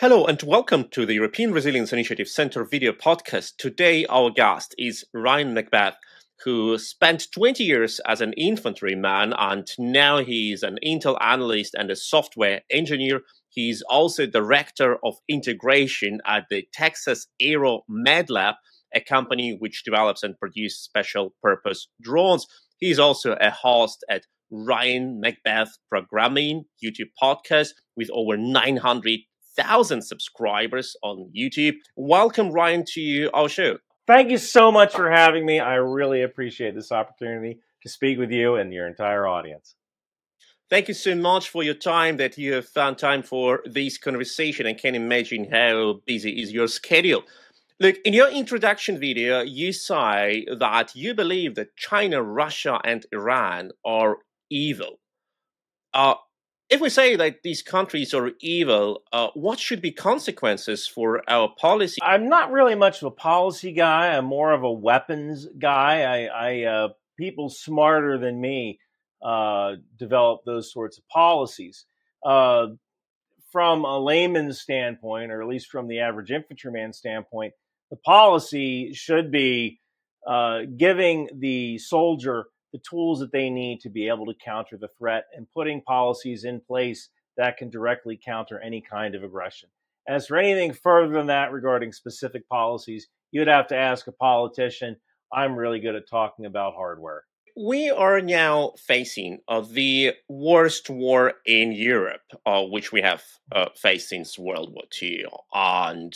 Hello and welcome to the European Resilience Initiative Center video podcast. Today our guest is Ryan McBeth, who spent 20 years as an infantryman and now he's an Intel analyst and a software engineer. He's also director of integration at the Texas Aero Med Lab, a company which develops and produces special purpose drones. He's also a host at Ryan McBeth Programming YouTube podcast with over 900,000 subscribers on YouTube. Welcome, Ryan, to our show. Thank you so much for having me. I really appreciate this opportunity to speak with you and your entire audience. Thank you so much for your time, that you have found time for this conversation. I can imagine how busy is your schedule. Look, in your introduction video, you say that you believe that China, Russia, and Iran are evil. If we say that these countries are evil, what should be consequences for our policy? I'm not really much of a policy guy. I'm more of a weapons guy. People smarter than me develop those sorts of policies. From a layman's standpoint, or at least from the average infantryman standpoint, the policy should be giving the soldier the tools that they need to be able to counter the threat and putting policies in place that can directly counter any kind of aggression. As for anything further than that regarding specific policies, you'd have to ask a politician. I'm really good at talking about hardware. We are now facing the worst war in Europe, which we have faced since World War II, and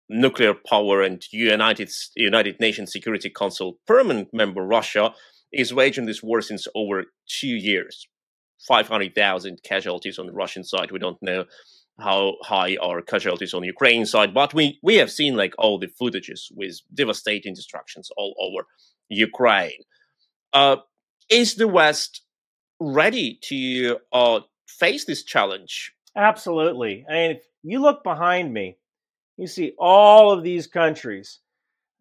nuclear power and United Nations Security Council permanent member Russia is waging this war since over 2 years. 500,000 casualties on the Russian side. We don't know how high are casualties on the Ukrainian side, but we have seen like all the footages with devastating destructions all over Ukraine. Is the West ready to face this challenge? Absolutely. I mean, if you look behind me, you see all of these countries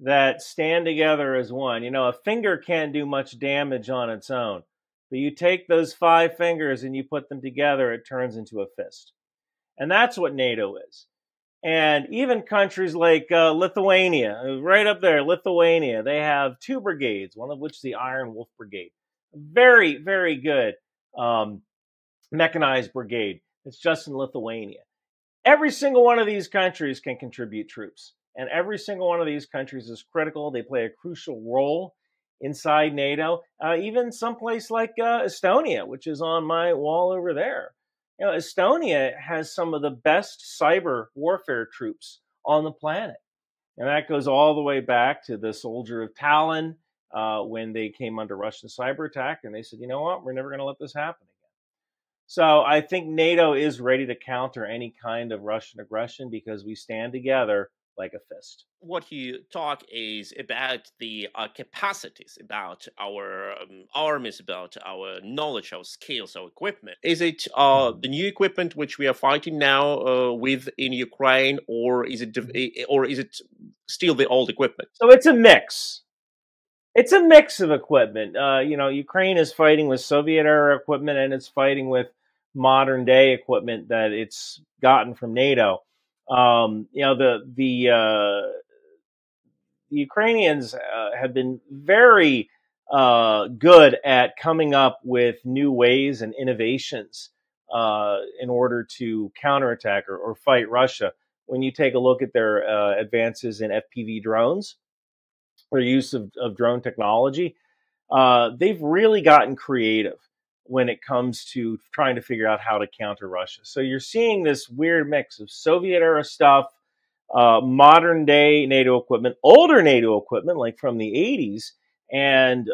that stand together as one. You know, a finger can't do much damage on its own, but you take those 5 fingers and you put them together, it turns into a fist. And that's what NATO is. And even countries like Lithuania, right up there, Lithuania, they have 2 brigades, one of which is the Iron Wolf Brigade. Very, very good mechanized brigade. It's just in Lithuania. Every single one of these countries can contribute troops. And every single one of these countries is critical. They play a crucial role inside NATO. Even someplace like Estonia, which is on my wall over there. You know, Estonia has some of the best cyber warfare troops on the planet. And that goes all the way back to the soldier of Tallinn when they came under Russian cyber attack. And they said, you know what, we're never going to let this happen again. So I think NATO is ready to counter any kind of Russian aggression because we stand together like a fist. What you talk is about the capacities, about our armies, about our knowledge, our skills, our equipment. Is it the new equipment which we are fighting now with in Ukraine, or is it still the old equipment? So it's a mix. It's a mix of equipment. You know, Ukraine is fighting with Soviet-era equipment, and it's fighting with modern-day equipment that it's gotten from NATO. You know, the Ukrainians have been very good at coming up with new ways and innovations in order to counterattack or fight Russia. When you take a look at their advances in FPV drones or use of drone technology, they've really gotten creative when it comes to trying to figure out how to counter Russia. So you're seeing this weird mix of Soviet-era stuff, modern-day NATO equipment, older NATO equipment, like from the 80s, and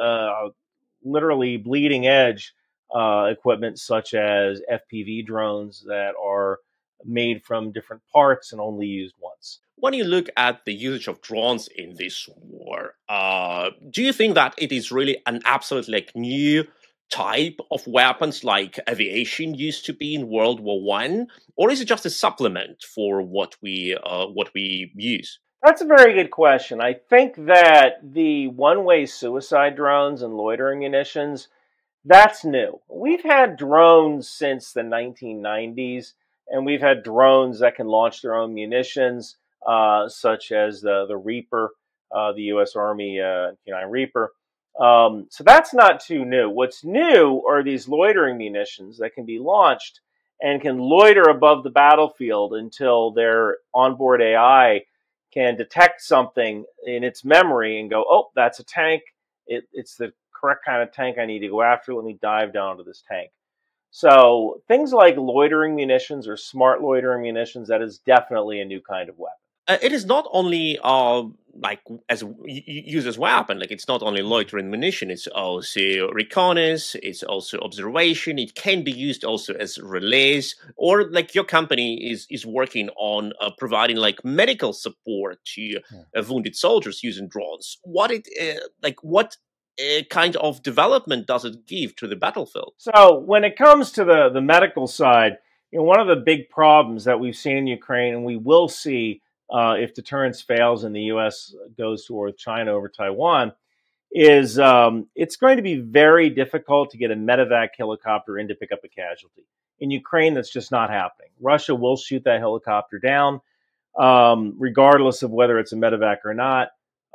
literally bleeding-edge equipment such as FPV drones that are made from different parts and only used once. When you look at the usage of drones in this war, do you think that it is really an absolutely like new type of weapons like aviation used to be in World War I, or is it just a supplement for what we use? That's a very good question. I think that the one-way suicide drones and loitering munitions, that's new. We've had drones since the 1990s, And we've had drones that can launch their own munitions, such as the Reaper, the U.S. Army Reaper. So that's not too new. What's new are these loitering munitions that can be launched and can loiter above the battlefield until their onboard AI can detect something in its memory and go, oh, that's a tank. It's the correct kind of tank I need to go after. Let me dive down to this tank. So things like loitering munitions or smart loitering munitions, that is definitely a new kind of weapon. It is not only like as used as weapon. Like it's not only loitering munition. It's also reconnaissance. It's also observation. It can be used also as relays, or like your company is working on providing like medical support to wounded soldiers using drones. What kind of development does it give to the battlefield? So when it comes to the medical side, one of the big problems that we've seen in Ukraine, and we will see if deterrence fails and the U.S. goes toward China over Taiwan, is it's going to be very difficult to get a medevac helicopter in to pick up a casualty. In Ukraine, that's just not happening. Russia will shoot that helicopter down, regardless of whether it's a medevac or not.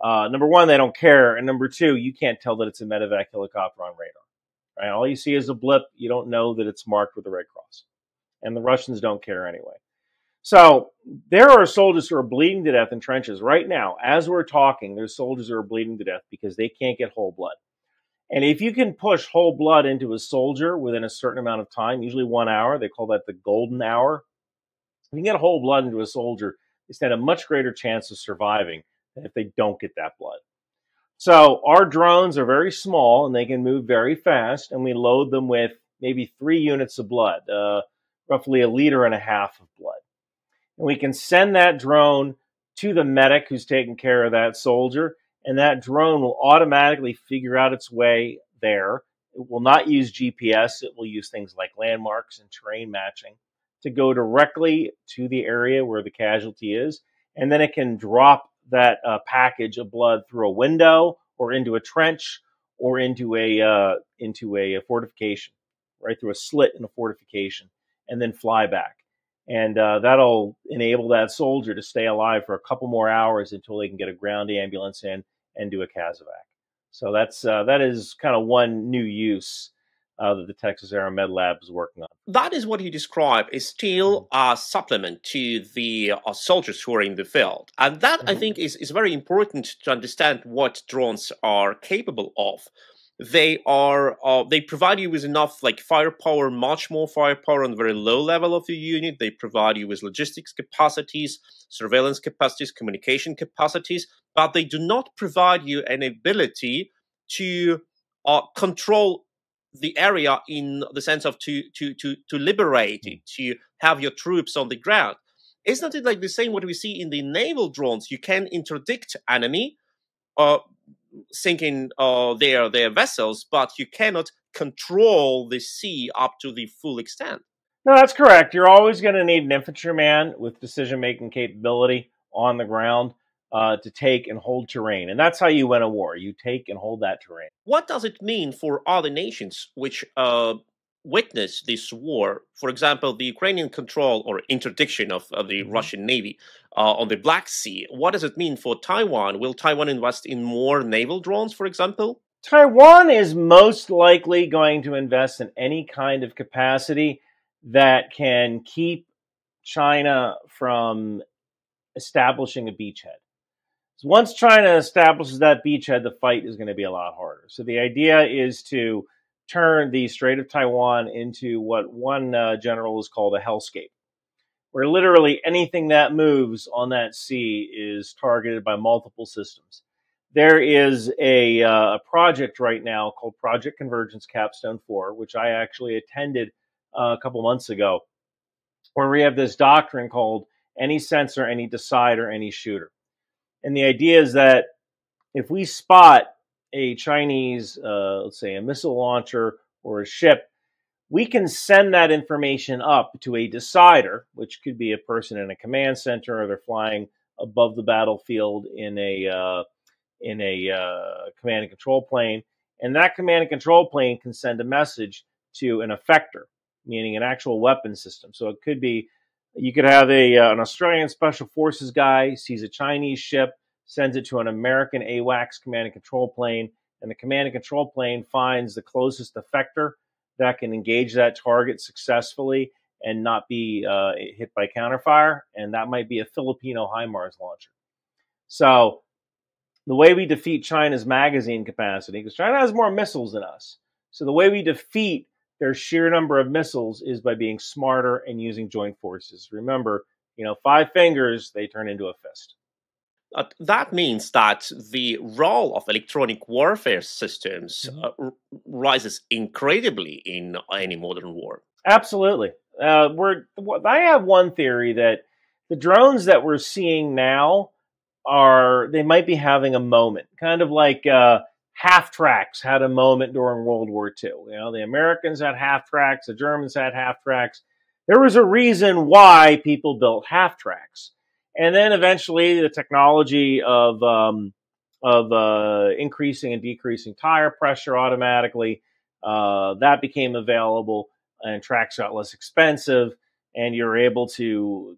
Number one, they don't care. And number two, you can't tell that it's a medevac helicopter on radar. Right? All you see is a blip. You don't know that it's marked with the Red Cross. And the Russians don't care anyway. So there are soldiers who are bleeding to death in trenches right now. As we're talking, there's soldiers who are bleeding to death because they can't get whole blood. And if you can push whole blood into a soldier within a certain amount of time, usually 1 hour, they call that the golden hour. If you can get whole blood into a soldier, they stand a much greater chance of surviving than if they don't get that blood. So our drones are very small and they can move very fast, and we load them with maybe 3 units of blood, roughly 1.5 liters of blood. And we can send that drone to the medic who's taking care of that soldier, and that drone will automatically figure out its way there. It will not use GPS. It will use things like landmarks and terrain matching to go directly to the area where the casualty is, and then it can drop that package of blood through a window or into a trench or into a fortification, right through a slit in a fortification, and then fly back. And that'll enable that soldier to stay alive for a couple more hours until they can get a ground ambulance in and do a casevac. So that is kind of one new use that the Texas Air Med Lab is working on. That is what you describe is still a supplement to the soldiers who are in the field. And that, I think, is very important to understand what drones are capable of. They provide you with enough like firepower, much more firepower on the very low level of the unit. They provide you with logistics capacities, surveillance capacities, communication capacities, but they do not provide you an ability to control the area in the sense of to liberate it, to have your troops on the ground. Isn't it like the same what we see in the naval drones? You can interdict enemy sinking their vessels, but you cannot control the sea up to the full extent. No, that's correct. You're always going to need an infantryman with decision-making capability on the ground to take and hold terrain. And that's how you win a war. You take and hold that terrain. What does it mean for other nations which witness this war? For example, the Ukrainian control or interdiction of the Russian Navy on the Black Sea. What does it mean for Taiwan? Will Taiwan invest in more naval drones, for example? Taiwan is most likely going to invest in any kind of capacity that can keep China from establishing a beachhead. So once China establishes that beachhead, the fight is going to be a lot harder. So the idea is to turn the Strait of Taiwan into what one general has called a hellscape, where literally anything that moves on that sea is targeted by multiple systems. There is a project right now called Project Convergence Capstone 4, which I actually attended a couple months ago, where we have this doctrine called any sensor, any decider, any shooter. And the idea is that if we spot a Chinese, let's say a missile launcher or a ship, we can send that information up to a decider, which could be a person in a command center, or they're flying above the battlefield in a command and control plane. And that command and control plane can send a message to an effector, meaning an actual weapon system. So it could be You could have an Australian Special Forces guy sees a Chinese ship, sends it to an American AWACS command and control plane, and the command and control plane finds the closest effector that can engage that target successfully and not be hit by counterfire, and that might be a Filipino HIMARS launcher. So the way we defeat China's magazine capacity, because China has more missiles than us, so the way we defeat their sheer number of missiles is by being smarter and using joint forces. Remember, 5 fingers, they turn into a fist. That means that the role of electronic warfare systems rises incredibly in any modern war. Absolutely. I have one theory that the drones that we're seeing now they might be having a moment, kind of like half-tracks had a moment during World War II. The Americans had half-tracks, the Germans had half-tracks. There was a reason why people built half-tracks. And then eventually the technology of increasing and decreasing tire pressure automatically, that became available, and tracks got less expensive, and you're able to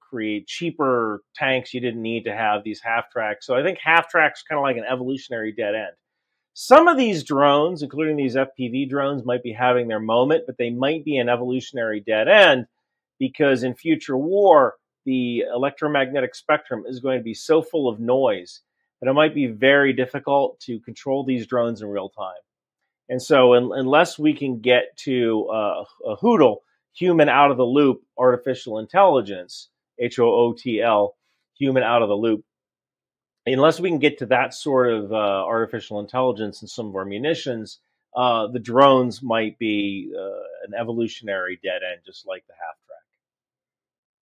create cheaper tanks. You didn't need to have these half-tracks. So I think half-tracks kind of like an evolutionary dead end. Some of these drones, including these FPV drones, might be having their moment, but they might be an evolutionary dead end because in future war, the electromagnetic spectrum is going to be so full of noise that it might be very difficult to control these drones in real time. And so unless we can get to a HOOTL, human out of the loop artificial intelligence, HOOTL, human out of the loop, unless we can get to that sort of artificial intelligence in some of our munitions, the drones might be an evolutionary dead end, just like the half-track.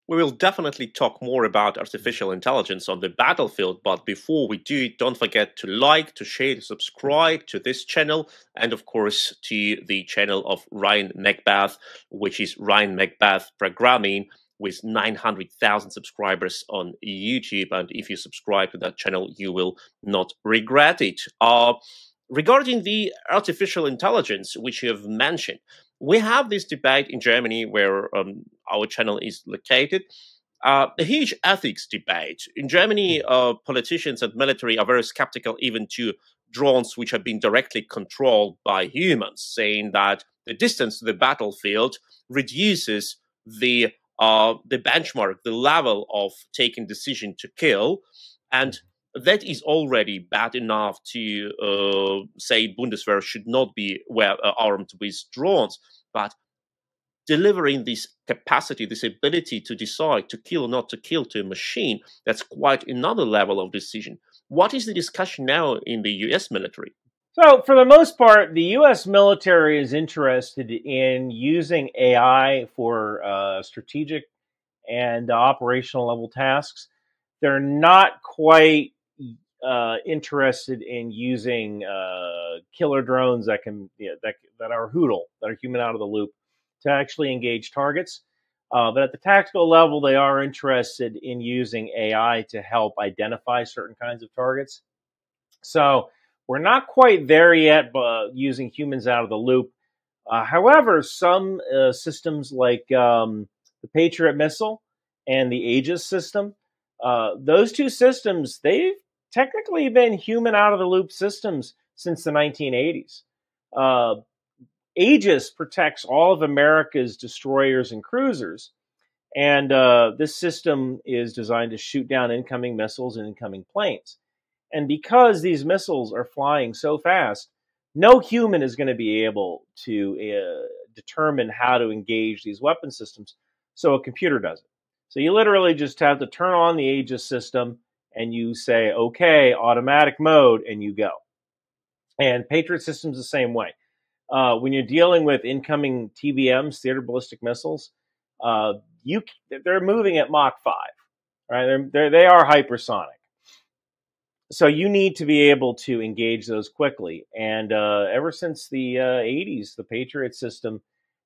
We will definitely talk more about artificial intelligence on the battlefield, but before we do, don't forget to like, to share, to subscribe to this channel, and of course to the channel of Ryan McBeth, which is Ryan McBeth Programming, with 900,000 subscribers on YouTube. And if you subscribe to that channel, you will not regret it. Regarding the artificial intelligence, which you have mentioned, we have this debate in Germany where our channel is located, a huge ethics debate. In Germany, politicians and military are very skeptical even to drones which have been directly controlled by humans, saying that the distance to the battlefield reduces the benchmark, the level of taking decision to kill, and that is already bad enough to say Bundeswehr should not be armed with drones, but delivering this capacity, this ability to decide to kill or not to kill to a machine, that's quite another level of decision. What is the discussion now in the US military? So for the most part, the U.S. military is interested in using AI for strategic and operational level tasks. They're not quite interested in using killer drones that are HOOTL, that are human out of the loop, to actually engage targets. But at the tactical level, they are interested in using AI to help identify certain kinds of targets. So we're not quite there yet, using humans out of the loop. However, some systems like the Patriot missile and the Aegis system, those two systems, they've technically been human out of the loop systems since the 1980s. Aegis protects all of America's destroyers and cruisers, and this system is designed to shoot down incoming missiles and incoming planes. And because these missiles are flying so fast, no human is going to be able to determine how to engage these weapon systems, so a computer does it. So you literally just have to turn on the Aegis system, and you say, okay, automatic mode, and you go. And Patriot system's the same way. When you're dealing with incoming TBMs, theater ballistic missiles, they're moving at Mach 5, right? They are hypersonic. So you need to be able to engage those quickly. And ever since the 80s, the Patriot system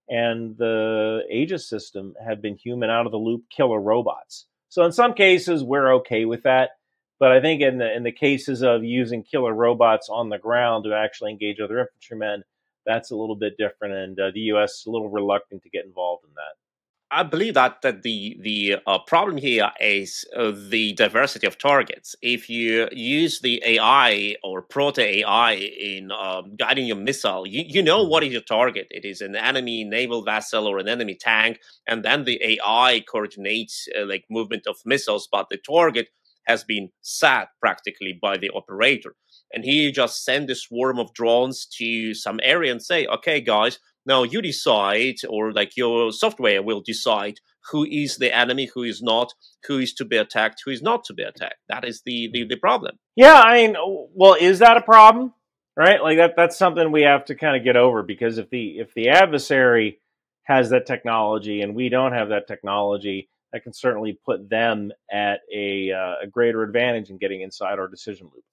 and the Aegis system have been human out of the loop killer robots. So in some cases, we're okay with that. But I think in the cases of using killer robots on the ground to actually engage other infantrymen, that's a little bit different. And the U.S. is a little reluctant to get involved in that. I believe that the problem here is the diversity of targets. If you use the AI or proto AI in guiding your missile, you know what is your target. It is an enemy naval vessel or an enemy tank, and then the AI coordinates like movement of missiles, but the target has been set practically by the operator. And here you just send a swarm of drones to some area and say, okay, guys, now you decide, or like your software will decide who is the enemy, who is not, who is to be attacked, who is not to be attacked. That is the problem. Yeah, I mean, well, is that a problem? Right? Like that's something we have to kind of get over, because if the adversary has that technology and we don't have that technology, that can certainly put them at a greater advantage in getting inside our decision loop.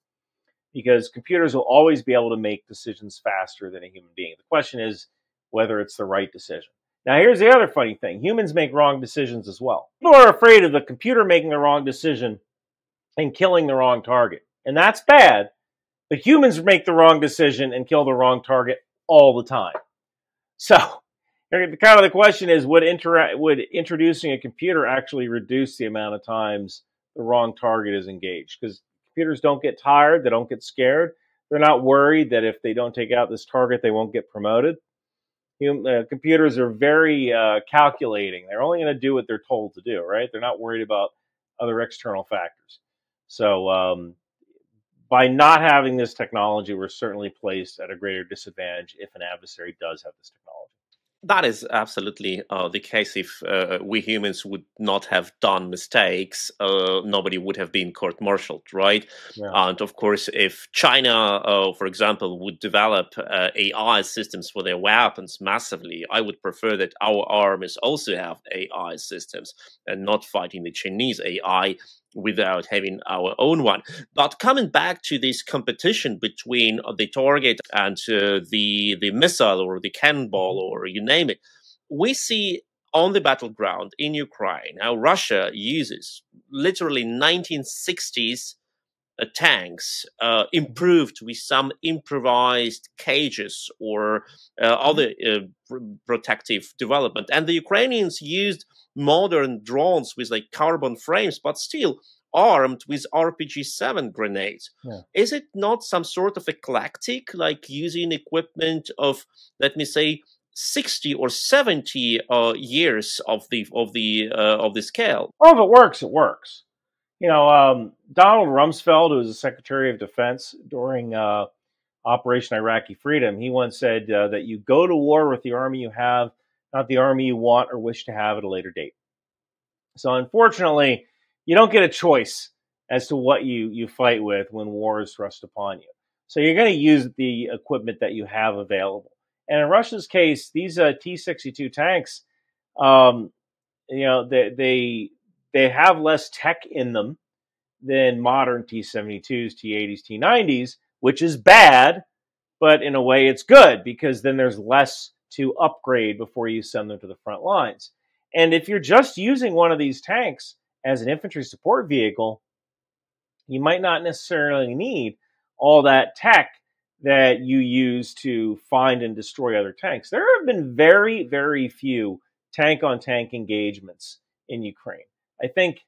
Because computers will always be able to make decisions faster than a human being. The question is whether it's the right decision. Now, here's the other funny thing. Humans make wrong decisions as well. People are afraid of the computer making the wrong decision and killing the wrong target. And that's bad. But humans make the wrong decision and kill the wrong target all the time. So, kind of the question is, would introducing a computer actually reduce the amount of times the wrong target is engaged? Because computers don't get tired. They don't get scared. They're not worried that if they don't take out this target, they won't get promoted. Computers are very calculating. They're only going to do what they're told to do, right? They're not worried about other external factors. So by not having this technology, we're certainly placed at a greater disadvantage if an adversary does have this technology. That is absolutely the case. If we humans would not have done mistakes, nobody would have been court-martialed, right? Yeah. And of course, if China, for example, would develop AI systems for their weapons massively, I would prefer that our armies also have AI systems and not fighting the Chinese AI without having our own one. But coming back to this competition between the target and the missile or the cannonball or you name it, we see on the battleground in Ukraine how Russia uses literally 1960s tanks improved with some improvised cages or other protective development. And the Ukrainians used modern drones with like carbon frames, but still armed with RPG-7 grenades. Yeah. Is it not some sort of eclectic, like using equipment of, let me say, 60 or 70 years of the scale? Oh, if it works, it works. You know, Donald Rumsfeld, who was the Secretary of Defense during Operation Iraqi Freedom, he once said that you go to war with the army you have, not the army you want or wish to have at a later date. So unfortunately, you don't get a choice as to what you fight with when war is thrust upon you. So you're going to use the equipment that you have available. And in Russia's case, these T-62 tanks, you know, they have less tech in them than modern T-72s, T-80s, T-90s, which is bad, but in a way it's good because then there's less to upgrade before you send them to the front lines. And if you're just using one of these tanks as an infantry support vehicle, you might not necessarily need all that tech that you use to find and destroy other tanks. There have been very, very few tank-on-tank engagements in Ukraine. I think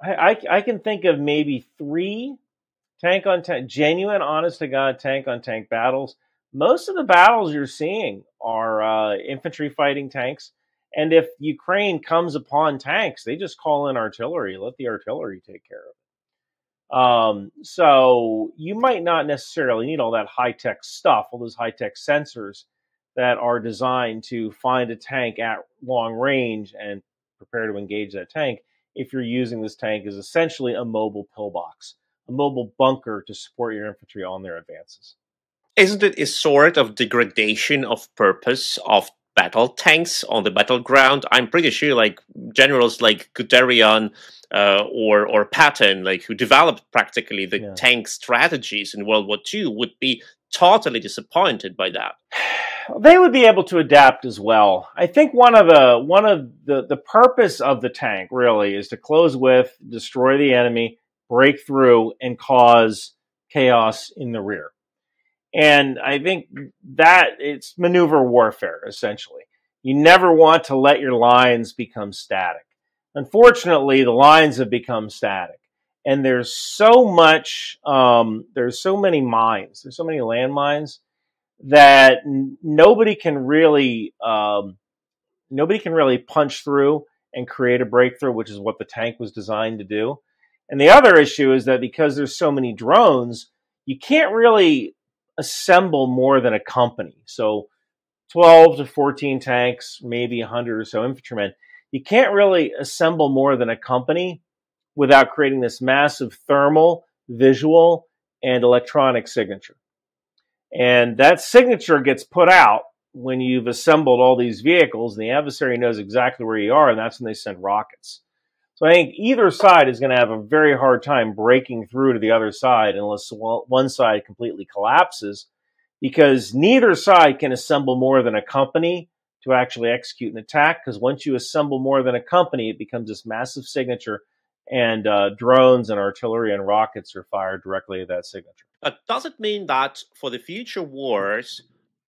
I can think of maybe 3 tank-on-tank, genuine, honest-to-God tank-on-tank battles. Most of the battles you're seeing are infantry fighting tanks. And if Ukraine comes upon tanks, they just call in artillery, let the artillery take care of it. So you might not necessarily need all that high-tech stuff, all those high-tech sensors that are designed to find a tank at long range and prepare to engage that tank if you're using this tank as essentially a mobile pillbox, a mobile bunker to support your infantry on their advances. Isn't it a sort of degradation of purpose of battle tanks on the battleground? I'm pretty sure like generals like Guderian or Patton, like who developed practically the tank strategies in World War II, would be totally disappointed by that. They would be able to adapt as well. I think one of the purpose of the tank really is to close with, destroy the enemy, break through, and cause chaos in the rear. And I think that it's maneuver warfare, essentially. you never want to let your lines become static. Unfortunately, the lines have become static, and there's so much, there's so many mines, there's so many landmines that nobody can really punch through and create a breakthrough, which is what the tank was designed to do. And the other issue is that because there's so many drones, you can't really assemble more than a company. So 12 to 14 tanks, maybe 100 or so infantrymen. You can't really assemble more than a company without creating this massive thermal, visual, and electronic signature. And that signature gets put out when you've assembled all these vehicles, and the adversary knows exactly where you are, and that's when they send rockets. So I think either side is going to have a very hard time breaking through to the other side unless one side completely collapses, because neither side can assemble more than a company to actually execute an attack, because once you assemble more than a company, it becomes this massive signature, and drones and artillery and rockets are fired directly at that signature. Does it mean that for the future wars,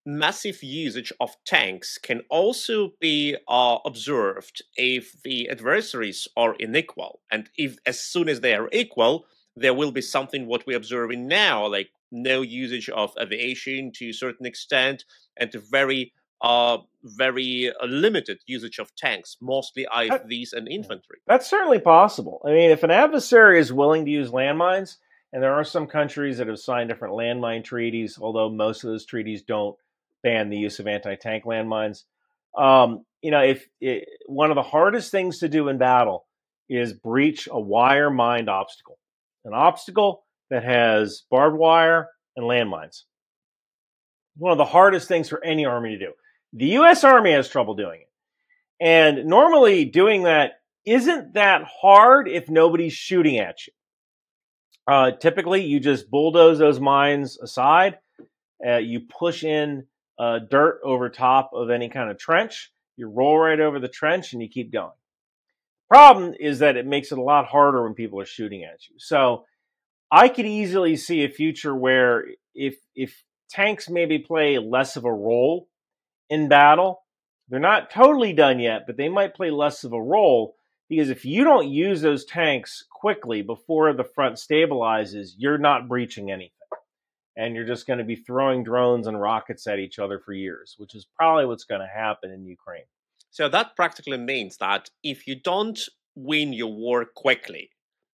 massive usage of tanks can also be observed if the adversaries are unequal? And if as soon as they are equal, there will be something what we're observing now, like no usage of aviation to a certain extent, and a very limited usage of tanks, mostly IFVs and infantry. That's certainly possible. I mean, if an adversary is willing to use landmines, and there are some countries that have signed different landmine treaties, although most of those treaties don't ban the use of anti-tank landmines. One of the hardest things to do in battle is breach a wire-mined obstacle, an obstacle that has barbed wire and landmines. One of the hardest things for any army to do. The U.S. Army has trouble doing it. And normally doing that isn't that hard if nobody's shooting at you. Typically, you just bulldoze those mines aside. You push in dirt over top of any kind of trench. You roll right over the trench and you keep going. Problem is that it makes it a lot harder when people are shooting at you. So I could easily see a future where if tanks maybe play less of a role in battle, they're not totally done yet, but they might play less of a role, because if you don't use those tanks quickly before the front stabilizes, you're not breaching anything. And you're just going to be throwing drones and rockets at each other for years, which is probably what's going to happen in Ukraine. So that practically means that if you don't win your war quickly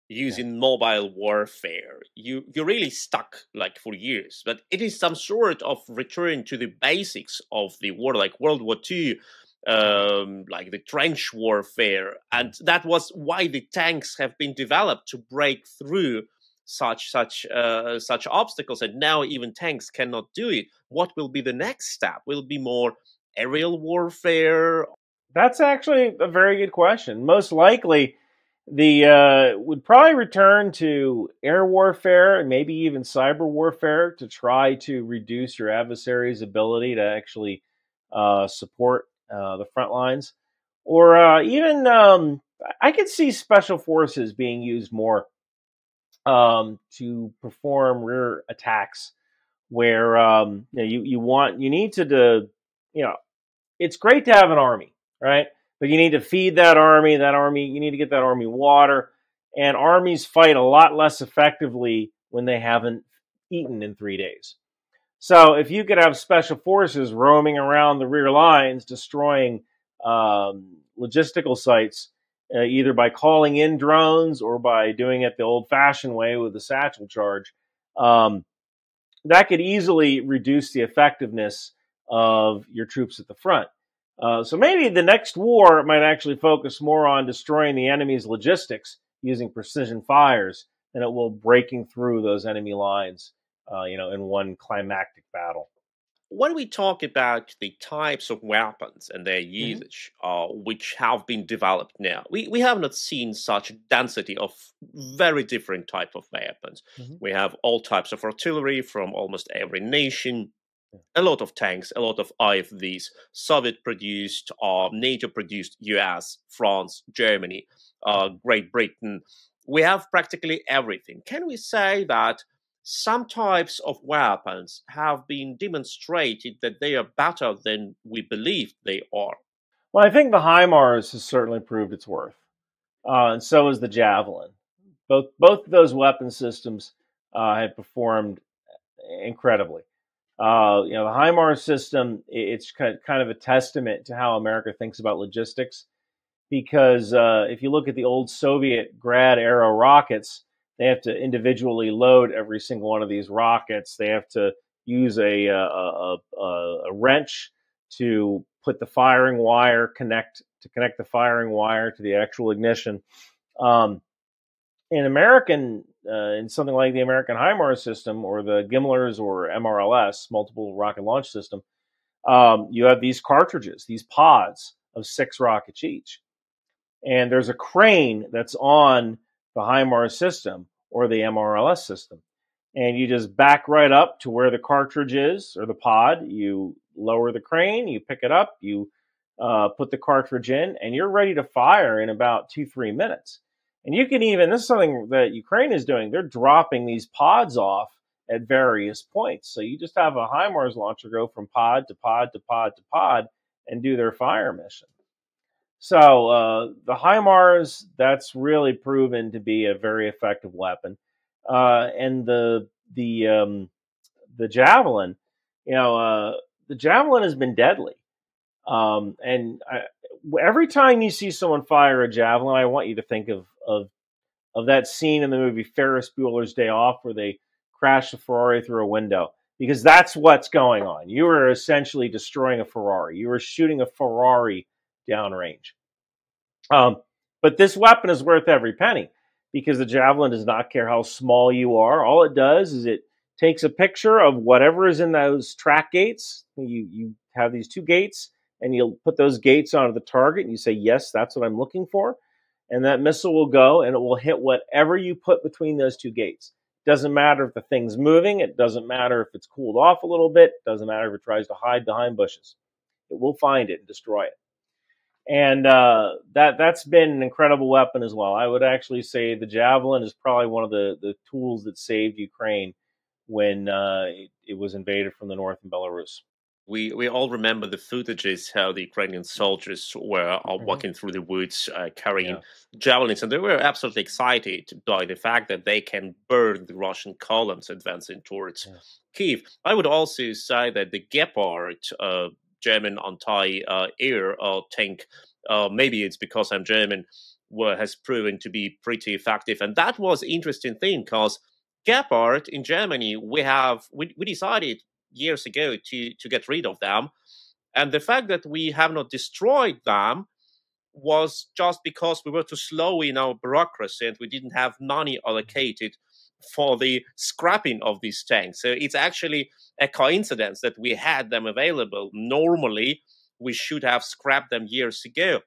using mobile warfare, you're really stuck like for years. But it is some sort of return to the basics of the war, like World War II, like the trench warfare. And that was why the tanks have been developed to break through such obstacles. And now even tanks cannot do it. What will be the next step? Will it be more aerial warfare? That's actually a very good question. Most likely, would probably return to air warfare and maybe even cyber warfare to try to reduce your adversary's ability to actually support the front lines. Or even, I could see special forces being used more to perform rear attacks, where it's great to have an army, right? But you need to feed that army. You need to get that army water. And armies fight a lot less effectively when they haven't eaten in 3 days. So if you could have special forces roaming around the rear lines, destroying logistical sites, either by calling in drones or by doing it the old-fashioned way with the satchel charge, that could easily reduce the effectiveness of your troops at the front. So maybe the next war might actually focus more on destroying the enemy's logistics using precision fires than it will breaking through those enemy lines, in one climactic battle. When we talk about the types of weapons and their usage, which have been developed now, we have not seen such density of very different type of weapons. We have all types of artillery from almost every nation, a lot of tanks, a lot of IFVs, Soviet-produced, NATO-produced, US, France, Germany, Great Britain. We have practically everything. Can we say that some types of weapons have been demonstrated that they are better than we believe they are? Well, I think the HIMARS has certainly proved its worth, and so has the Javelin. Both of those weapon systems have performed incredibly. You know, the HIMARS system, it's kind of a testament to how America thinks about logistics. Because if you look at the old Soviet Grad era rockets, they have to individually load every single one of these rockets. They have to use a wrench to put the firing wire connect the firing wire to the actual ignition. In something like the American HIMARS system or the GMLRS or MRLS, multiple rocket launch system, you have these cartridges, these pods of 6 rockets each. And there's a crane that's on the HIMARS system or the MRLS system. And you just back right up to where the cartridge is or the pod. You lower the crane, you pick it up, you put the cartridge in, and you're ready to fire in about 2-3 minutes. And you can even, this is something that Ukraine is doing, they're dropping these pods off at various points. So you just have a HIMARS launcher go from pod to pod to pod to pod and do their fire mission. So the HIMARS, that's really proven to be a very effective weapon. And the Javelin, the Javelin has been deadly. Every time you see someone fire a Javelin, I want you to think of that scene in the movie Ferris Bueller's Day Off where they crash a Ferrari through a window, because that's what's going on. You are essentially destroying a Ferrari. You are shooting a Ferrari downrange. But this weapon is worth every penny, because the Javelin does not care how small you are. All it does is it takes a picture of whatever is in those track gates. You have these 2 gates, and you'll put those gates onto the target, and you say, yes, that's what I'm looking for. And that missile will go, and it will hit whatever you put between those 2 gates. Doesn't matter if the thing's moving. It doesn't matter if it's cooled off a little bit. It doesn't matter if it tries to hide behind bushes. It will find it and destroy it. And that's been an incredible weapon as well. I would actually say the Javelin is probably one of the tools that saved Ukraine when it was invaded from the north in Belarus. We all remember the footages how the Ukrainian soldiers were walking through the woods carrying javelins, and they were absolutely excited by the fact that they can burn the Russian columns advancing towards Kiev. I would also say that the Gepard German anti-air tank, maybe it's because I'm German, has proven to be pretty effective. And that was an interesting thing, because Gepard in Germany, we decided years ago to get rid of them. And the fact that we have not destroyed them was just because we were too slow in our bureaucracy and we didn't have money allocated for the scrapping of these tanks. So it's actually a coincidence that we had them available. Normally, we should have scrapped them years ago.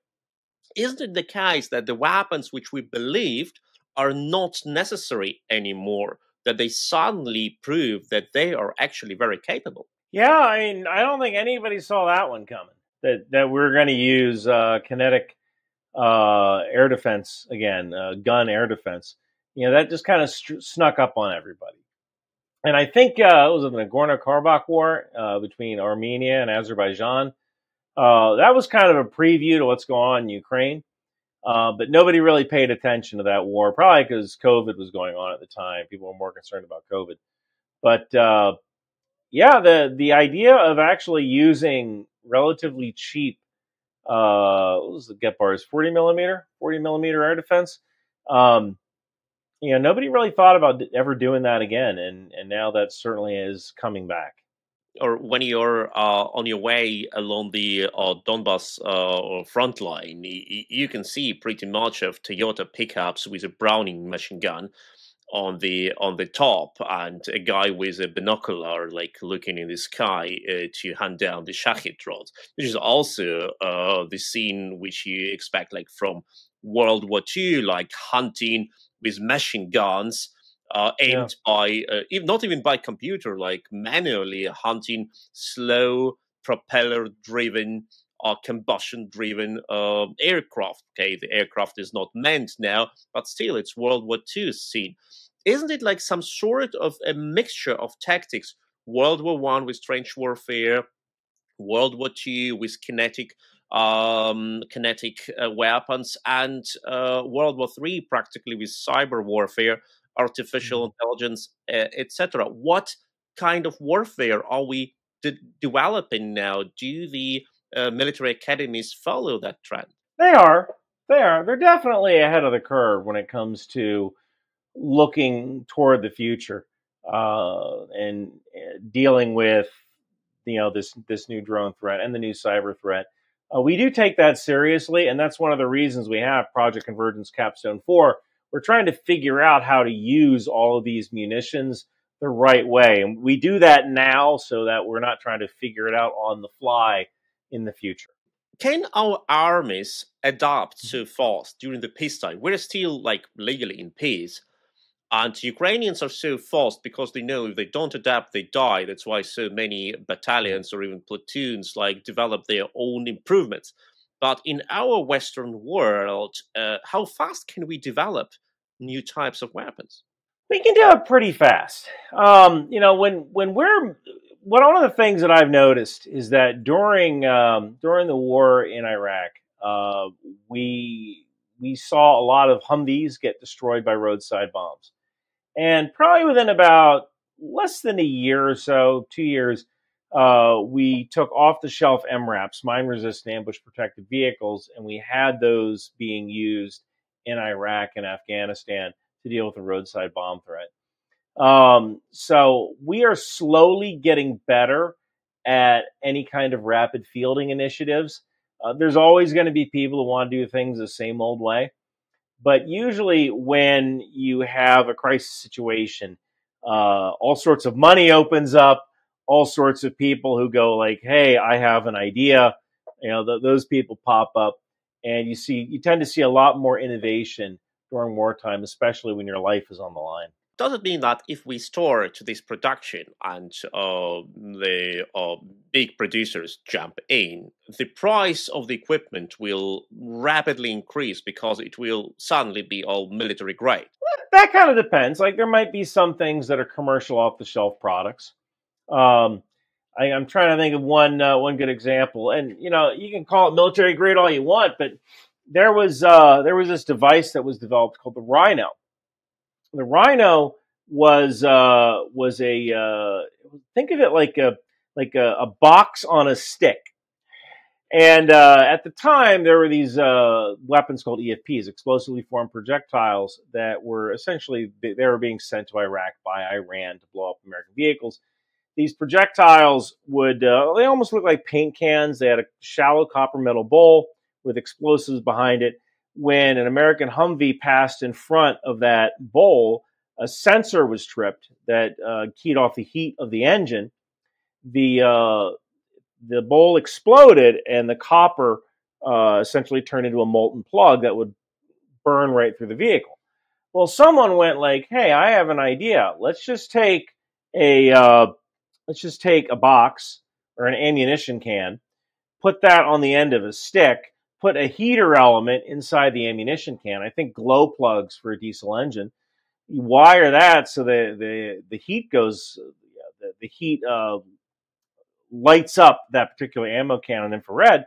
Isn't it the case that the weapons which we believed are not necessary anymore, that they suddenly prove that they are actually very capable? Yeah, I mean, I don't think anybody saw that one coming, that we're going to use kinetic air defense again, gun air defense. That just kind of snuck up on everybody. And I think it was in the Nagorno-Karabakh war between Armenia and Azerbaijan. That was kind of a preview to what's going on in Ukraine. But nobody really paid attention to that war, probably because COVID was going on at the time. People were more concerned about COVID. But the idea of actually using relatively cheap, what was the Gepard's 40 millimeter air defense. Nobody really thought about ever doing that again, and now that certainly is coming back. Or when you're on your way along the Donbas front line, you can see pretty much of Toyota pickups with a Browning machine gun on the top, and a guy with a binocular, like looking in the sky to hunt down the Shahid drones, which is also the scene which you expect like from World War II, like hunting with machine guns aimed by, not even by computer, like manually hunting slow propeller-driven or combustion-driven aircraft. Okay, the aircraft is not manned now, but still it's World War II scene. Isn't it like some sort of a mixture of tactics? World War I with trench warfare, World War II with kinetic kinetic weapons, and World War III practically with cyber warfare, artificial intelligence, etc. What kind of warfare are we developing now? Do the military academies follow that trend? They are. They are. They're definitely ahead of the curve when it comes to looking toward the future and dealing with this new drone threat and the new cyber threat. We do take that seriously, and that's one of the reasons we have Project Convergence Capstone 4. We're trying to figure out how to use all of these munitions the right way, and we do that now so that we're not trying to figure it out on the fly in the future. Can our armies adapt so fast during the peacetime? We're still legally in peace. And Ukrainians are so fast because they know if they don't adapt, they die. That's why so many battalions or even platoons develop their own improvements. But in our Western world, how fast can we develop new types of weapons? We can do it pretty fast. One of the things that I've noticed is that during the war in Iraq, we saw a lot of Humvees get destroyed by roadside bombs. And probably within about less than a year or so, 2 years, we took off-the-shelf MRAPs, mine-resistant ambush-protected vehicles, and we had those being used in Iraq and Afghanistan to deal with the roadside bomb threat. So we are slowly getting better at any kind of rapid fielding initiatives. There's always going to be people who want to do things the same old way. But usually when you have a crisis situation, all sorts of money opens up, all sorts of people who go hey, I have an idea. Those people pop up, and you tend to see a lot more innovation during wartime, especially when your life is on the line. Does it mean that if we start this production and the big producers jump in, the price of the equipment will rapidly increase because it will suddenly be all military grade? That kind of depends. There might be some things that are commercial off-the-shelf products. I'm trying to think of one good example, and you can call it military grade all you want, but there was this device that was developed called the Rhino. The Rhino was a think of it like a box on a stick, and at the time there were these weapons called EFPs, explosively formed projectiles, that were essentially they were being sent to Iraq by Iran to blow up American vehicles. These projectiles would they almost look like paint cans. They had a shallow copper metal bowl with explosives behind it. When an American Humvee passed in front of that bowl, a sensor was tripped that keyed off the heat of the engine. The bowl exploded, and the copper essentially turned into a molten plug that would burn right through the vehicle. Well, someone went "Hey, I have an idea. Let's just take a box or an ammunition can, put that on the end of a stick, put a heater element inside the ammunition can. I think glow plugs for a diesel engine. You wire that so the heat goes, the heat lights up that particular ammo can in infrared,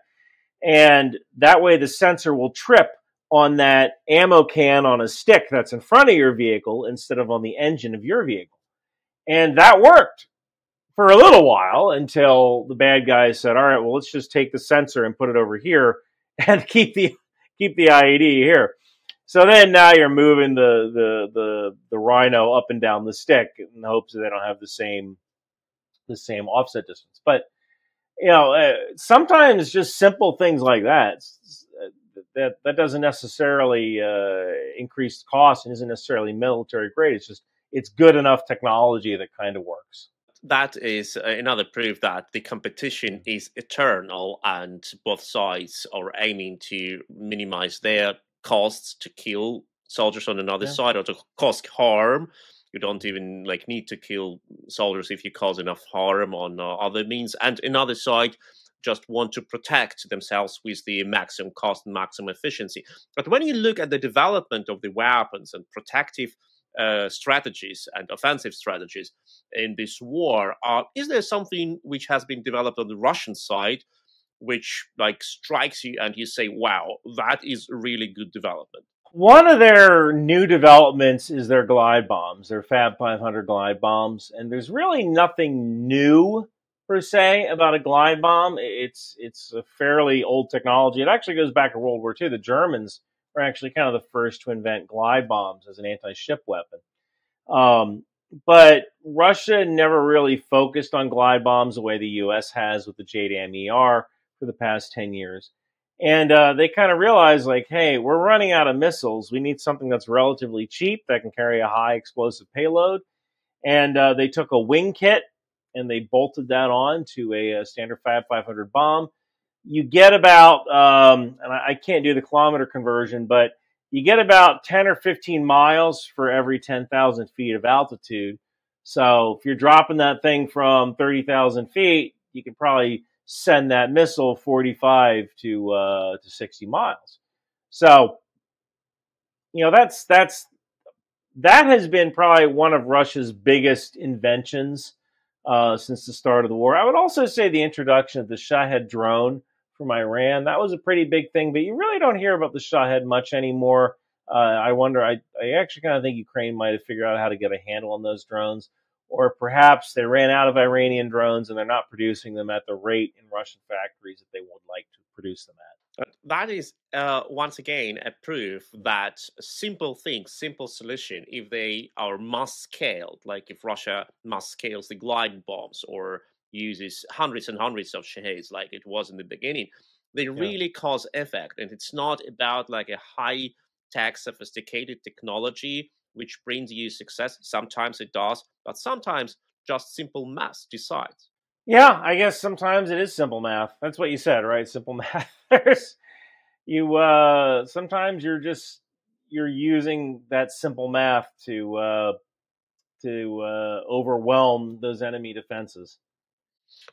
and that way the sensor will trip on that ammo can on a stick that's in front of your vehicle instead of on the engine of your vehicle. And that worked for a little while until the bad guys said, all right, well, let's just take the sensor and put it over here and keep the IED here. So then now you're moving the Rhino up and down the stick in the hopes that they don't have the same offset distance. But sometimes just simple things like that doesn't necessarily increase cost and isn't necessarily military grade. It's good enough technology that kind of works. That is another proof that the competition is eternal, and both sides are aiming to minimize their costs to kill soldiers on another side, or to cause harm. You don't even need to kill soldiers if you cause enough harm on other means. And another side just want to protect themselves with the maximum cost and maximum efficiency. But when you look at the development of the weapons and protective strategies and offensive strategies in this war, is there something which has been developed on the Russian side which like strikes you and you say, wow, that is a really good development? One of their new developments is their glide bombs, their Fab 500 glide bombs. And there's really nothing new per se about a glide bomb. It's a fairly old technology. It actually goes back to World War II. The Germans were actually kind of the first to invent glide bombs as an anti-ship weapon. But Russia never really focused on glide bombs the way the U.S. has with the JDAM-ER for the past 10 years. And they kind of realized, like, hey, we're running out of missiles. We need something that's relatively cheap that can carry a high explosive payload. And they took a wing kit and they bolted that on to a standard Fab 500 bomb. You get about, and I can't do the kilometer conversion, but you get about 10 or 15 miles for every 10,000 feet of altitude. So if you're dropping that thing from 30,000 feet, you can probably send that missile 45 to 60 miles. So, you know, that has been probably one of Russia's biggest inventions since the start of the war. I would also say the introduction of the Shahed drone from Iran, that was a pretty big thing, but you really don't hear about the Shahed much anymore. I wonder, I actually kind of think Ukraine might have figured out how to get a handle on those drones, or perhaps they ran out of Iranian drones and they're not producing them at the rate in Russian factories that they would like to produce them at. That is, once again, a proof that simple things, simple solution, if they are mass scaled, like if Russia mass scales the glide bombs or uses hundreds and hundreds of Shaheds like it was in the beginning, they really cause effect. And it's not about like a high-tech, sophisticated technology which brings you success. Sometimes it does, but sometimes just simple math decides. Yeah, I guess sometimes it is simple math. That's what you said, right? Simple math. Sometimes you're using that simple math to overwhelm those enemy defenses.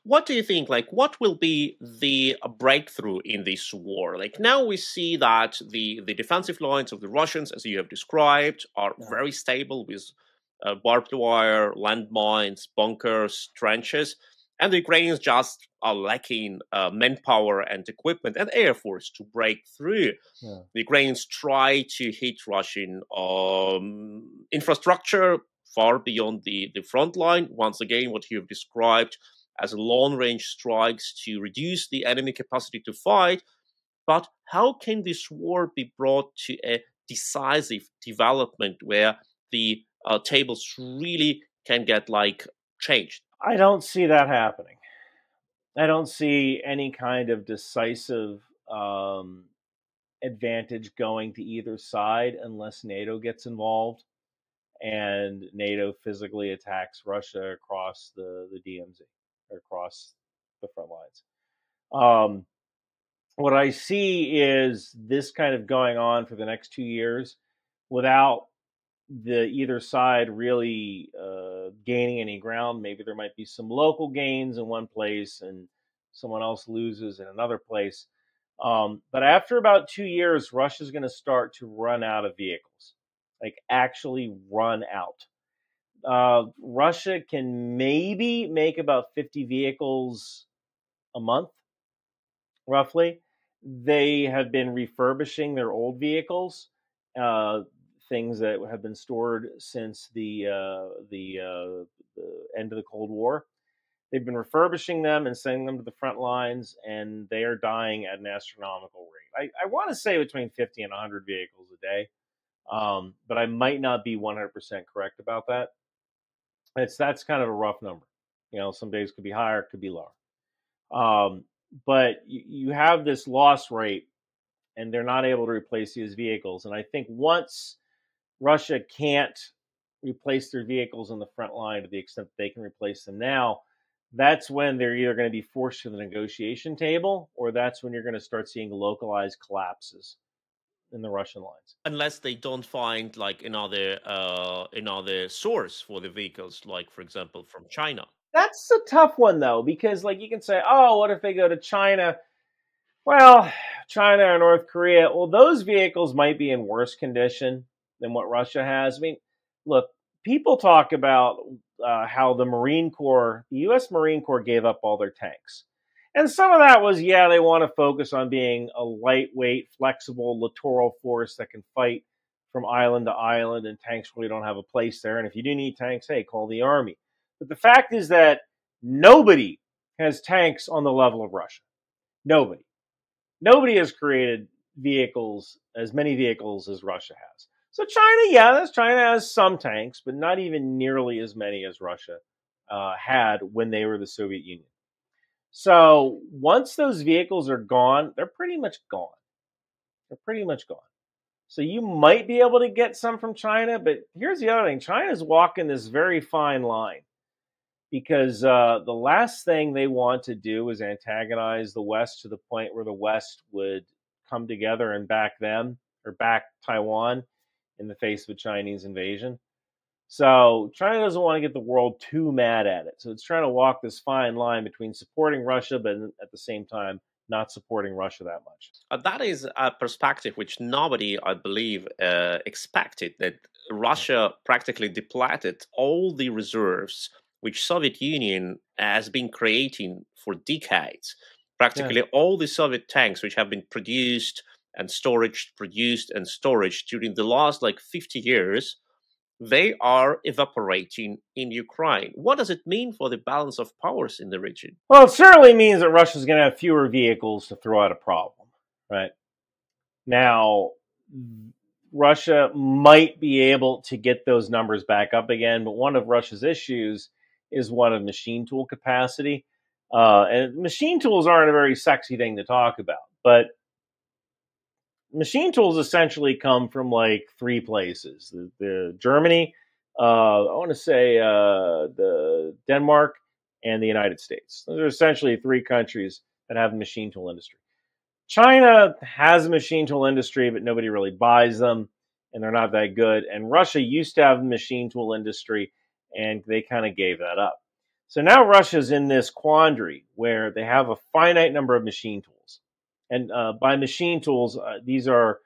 What do you think? Like, what will be the breakthrough in this war? Like, now we see that the defensive lines of the Russians, as you have described, are very stable with barbed wire, landmines, bunkers, trenches, and the Ukrainians just are lacking manpower and equipment and air force to break through. The Ukrainians try to hit Russian infrastructure far beyond the front line. Once again, what you have described as long-range strikes to reduce the enemy capacity to fight. But how can this war be brought to a decisive development where the tables really can get like changed? I don't see that happening. I don't see any kind of decisive advantage going to either side unless NATO gets involved and NATO physically attacks Russia across the DMZ, or across the front lines. What I see is this kind of going on for the next 2 years without either side really gaining any ground. Maybe there might be some local gains in one place and someone else loses in another place. But after about 2 years, Russia's going to start to run out of vehicles, like actually run out. Russia can maybe make about 50 vehicles a month, roughly. They have been refurbishing their old vehicles, things that have been stored since the end of the Cold War. They've been refurbishing them and sending them to the front lines, and they are dying at an astronomical rate. I want to say between 50 and 100 vehicles a day, but I might not be 100% correct about that. That's kind of a rough number. You know, some days could be higher, could be lower. But you have this loss rate, and they're not able to replace these vehicles. And I think once Russia can't replace their vehicles on the front line to the extent that they can replace them now, that's when they're either going to be forced to the negotiation table, or that's when you're going to start seeing localized collapses in the Russian lines. Unless they don't find like another source for the vehicles, like for example from China. That's a tough one though, because like you can say, oh, what if they go to China? Well, China or North Korea, well, those vehicles might be in worse condition than what Russia has. I mean, look, people talk about how the Marine Corps, the U.S. Marine Corps gave up all their tanks. And some of that was, yeah, they want to focus on being a lightweight, flexible littoral force that can fight from island to island, and tanks really don't have a place there. And if you do need tanks, hey, call the army. But the fact is that nobody has tanks on the level of Russia. Nobody. Nobody has created vehicles, as many vehicles as Russia has. So China has some tanks, but not even nearly as many as Russia had when they were the Soviet Union. So once those vehicles are gone, they're pretty much gone. They're pretty much gone. So you might be able to get some from China, but here's the other thing. China's walking this very fine line because the last thing they want to do is antagonize the West to the point where the West would come together and back them or back Taiwan in the face of a Chinese invasion. So China doesn't want to get the world too mad at it. So it's trying to walk this fine line between supporting Russia, but at the same time, not supporting Russia that much. That is a perspective which nobody, I believe, expected, that Russia practically depleted all the reserves which Soviet Union has been creating for decades. Practically all the Soviet tanks which have been produced and stored during the last 50 years, they are evaporating in Ukraine. What does it mean for the balance of powers in the region? Well, it certainly means that Russia's going to have fewer vehicles to throw at a problem, right? Now, Russia might be able to get those numbers back up again, but one of Russia's issues is one of machine tool capacity. And machine tools aren't a very sexy thing to talk about, but machine tools essentially come from three places: the Germany, I want to say the Denmark, and the United States. Those are essentially three countries that have a machine tool industry. China has a machine tool industry, but nobody really buys them, and they're not that good. And Russia used to have a machine tool industry, and they kind of gave that up. So now Russia's in this quandary where they have a finite number of machine tools. And by machine tools, these are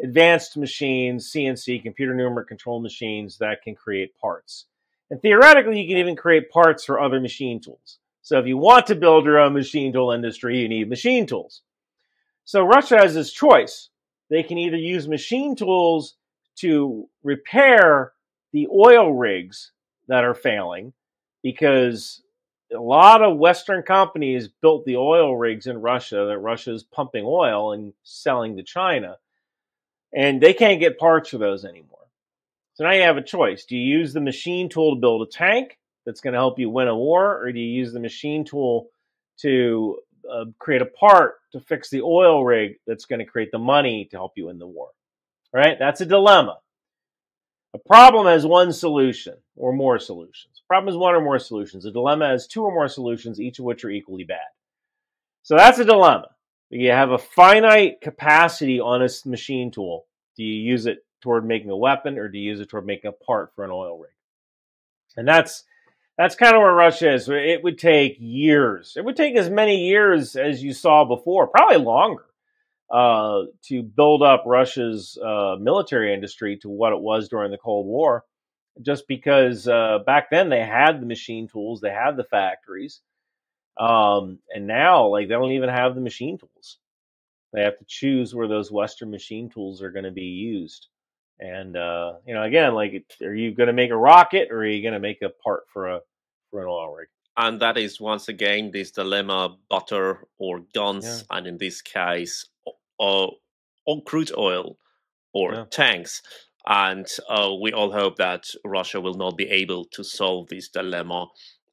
advanced machines, CNC, computer numeric control machines that can create parts. And theoretically, you can even create parts for other machine tools. So if you want to build your own machine tool industry, you need machine tools. So Russia has this choice. They can either use machine tools to repair the oil rigs that are failing, because a lot of Western companies built the oil rigs in Russia that Russia is pumping oil and selling to China, and they can't get parts for those anymore. So now you have a choice. Do you use the machine tool to build a tank that's going to help you win a war, or do you use the machine tool to create a part to fix the oil rig that's going to create the money to help you win the war? Right? That's a dilemma. A problem has one solution or more solutions. A problem has one or more solutions. A dilemma has two or more solutions, each of which are equally bad. So that's a dilemma. You have a finite capacity on a machine tool. Do you use it toward making a weapon, or do you use it toward making a part for an oil rig? And that's kind of where Russia is. It would take years. It would take as many years as you saw before, probably longer, to build up Russia's military industry to what it was during the Cold War, just because back then they had the machine tools, they had the factories, and now they don't even have the machine tools. They have to choose where those Western machine tools are going to be used. And again, are you going to make a rocket, or are you going to make a part for an oil rig? And that is once again this dilemma: butter or guns, and in this case, on crude oil or tanks. And we all hope that Russia will not be able to solve this dilemma,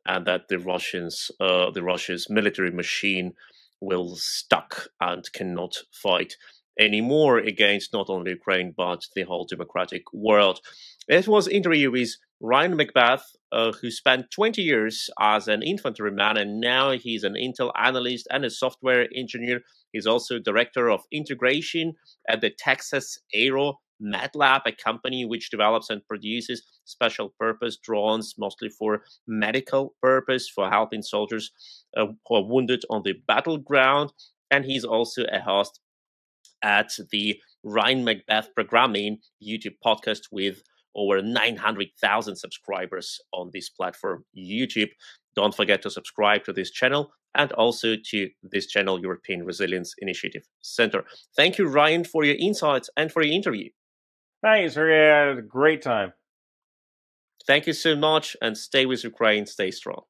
and that the Russia's military machine will stuck and cannot fight anymore against not only Ukraine but the whole democratic world. It was an interview with Ryan McBeth, who spent 20 years as an infantryman, and now he's an Intel analyst and a software engineer. He's also director of integration at the Texas Aero MedLab, a company which develops and produces special purpose drones, mostly for medical purpose, for helping soldiers who are wounded on the battleground. And he's also a host at the Ryan McBeth Programming YouTube podcast with over 900,000 subscribers on this platform, YouTube. Don't forget to subscribe to this channel and also to this channel, European Resilience Initiative Center. Thank you, Ryan, for your insights and for your interview. Thanks, Sergej. I had a great time. Thank you so much, and stay with Ukraine, stay strong.